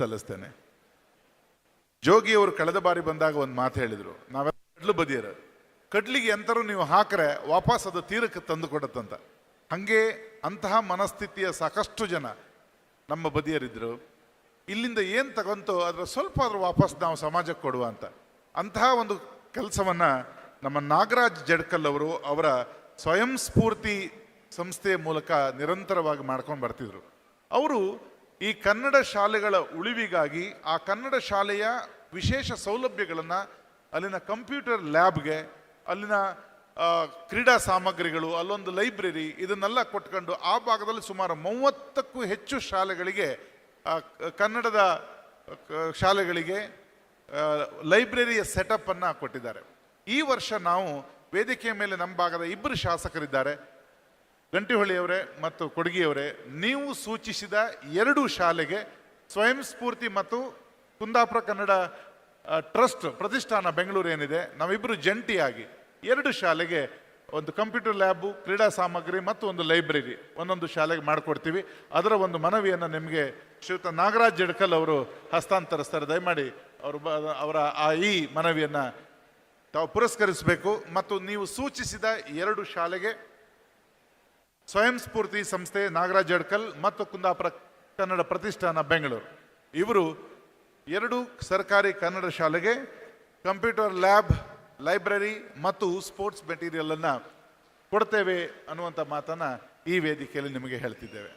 ಸಲ್ಲಿಸ್ತೇನೆ. ಜೋಗಿಯವರು ಕಳೆದ ಬಾರಿ ಬಂದಾಗ ಒಂದು ಮಾತು ಹೇಳಿದರು, ನಾವೆಲ್ಲ ಕಡ್ಲು ಬದಿಯರು, ಕಡ್ಲಿಗೆ ಎಂತರೂ ನೀವು ಹಾಕ್ರೆ ವಾಪಸ್ ಅದು ತೀರಕ್ಕೆ ತಂದು ಕೊಡುತ್ತಂತ. ಹಾಗೆ ಅಂತಹ ಮನಸ್ಥಿತಿಯ ಸಾಕಷ್ಟು ಜನ ನಮ್ಮ ಬದಿಯರಿದ್ದರು. ಇಲ್ಲಿಂದ ಏನು ತಗೊಂತೋ ಅದರ ಸ್ವಲ್ಪ ಆದರೂ ವಾಪಸ್ ನಾವು ಸಮಾಜಕ್ಕೆ ಕೊಡುವ ಅಂತ. ಅಂತಹ ಒಂದು ಕೆಲಸವನ್ನು ನಮ್ಮ ನಾಗರಾಜ್ ಜಡ್ಕಲ್ ಅವರು ಅವರ ಸ್ವಯಂ ಸ್ಫೂರ್ತಿ ಸಂಸ್ಥೆಯ ಮೂಲಕ ನಿರಂತರವಾಗಿ ಮಾಡ್ಕೊಂಡು ಬರ್ತಿದ್ರು. ಅವರು ಈ ಕನ್ನಡ ಶಾಲೆಗಳ ಉಳಿವಿಗಾಗಿ ಆ ಕನ್ನಡ ಶಾಲೆಯ ವಿಶೇಷ ಸೌಲಭ್ಯಗಳನ್ನು, ಅಲ್ಲಿನ ಕಂಪ್ಯೂಟರ್ ಲ್ಯಾಬ್ಗೆ, ಅಲ್ಲಿನ ಕ್ರೀಡಾ ಸಾಮಗ್ರಿಗಳು, ಅಲ್ಲೊಂದು ಲೈಬ್ರರಿ, ಇದನ್ನೆಲ್ಲ ಕೊಟ್ಕೊಂಡು ಆ ಭಾಗದಲ್ಲಿ ಸುಮಾರು 30ಕ್ಕೂ ಹೆಚ್ಚು ಶಾಲೆಗಳಿಗೆ, ಕನ್ನಡದ ಶಾಲೆಗಳಿಗೆ ಲೈಬ್ರರಿಯ ಸೆಟಪ್ಪನ್ನು ಕೊಟ್ಟಿದ್ದಾರೆ. ಈ ವರ್ಷ ನಾವು ವೇದಿಕೆಯ ಮೇಲೆ ನಮ್ಮ ಭಾಗದ 2 ಶಾಸಕರಿದ್ದಾರೆ, ಗಂಟಿಹೊಳಿಯವರೇ ಮತ್ತು ಕೊಡಗಿಯವರೇ. ನೀವು ಸೂಚಿಸಿದ 2 ಶಾಲೆಗೆ ಸ್ವಯಂ ಸ್ಫೂರ್ತಿ ಮತ್ತು ಕುಂದಾಪುರ ಕನ್ನಡ ಟ್ರಸ್ಟ್ ಪ್ರತಿಷ್ಠಾನ ಬೆಂಗಳೂರು ಏನಿದೆ, ನಾವಿಬ್ಬರು ಜಂಟಿಯಾಗಿ 2 ಶಾಲೆಗೆ ಒಂದು ಕಂಪ್ಯೂಟರ್ ಲ್ಯಾಬು, ಕ್ರೀಡಾ ಸಾಮಗ್ರಿ ಮತ್ತು ಒಂದು ಲೈಬ್ರರಿ ಒಂದೊಂದು ಶಾಲೆಗೆ ಮಾಡಿಕೊಡ್ತೀವಿ. ಅದರ ಒಂದು ಮನವಿಯನ್ನು ನಿಮಗೆ ಶ್ರೀಯುತ ನಾಗರಾಜ್ ಜಡ್ಕಲ್ ಅವರು ಹಸ್ತಾಂತರಿಸ್ತಾರೆ. ದಯಮಾಡಿ ಅವರ ಈ ಮನವಿಯನ್ನು ತಾವು ಪುರಸ್ಕರಿಸಬೇಕು. ಮತ್ತು ನೀವು ಸೂಚಿಸಿದ 2 ಶಾಲೆಗೆ ಸ್ವಯಂ ಸ್ಫೂರ್ತಿ ಸಂಸ್ಥೆ ನಾಗರಾಜ್ ಜಡ್ಕಲ್ ಮತ್ತು ಕುಂದಾಪುರ ಕನ್ನಡ ಪ್ರತಿಷ್ಠಾನ ಬೆಂಗಳೂರು, ಇವರು 2 ಸರ್ಕಾರಿ ಕನ್ನಡ ಶಾಲೆಗೆ ಕಂಪ್ಯೂಟರ್ ಲ್ಯಾಬ್, ಲೈಬ್ರರಿ ಮತ್ತು ಸ್ಪೋರ್ಟ್ಸ್ ಮೆಟೀರಿಯಲ್ ಅನ್ನು ಕೊಡ್ತೇವೆ ಅನ್ನುವಂಥ ಮಾತನ್ನು ಈ ವೇದಿಕೆಯಲ್ಲಿ ನಿಮಗೆ ಹೇಳ್ತಿದ್ದೇವೆ.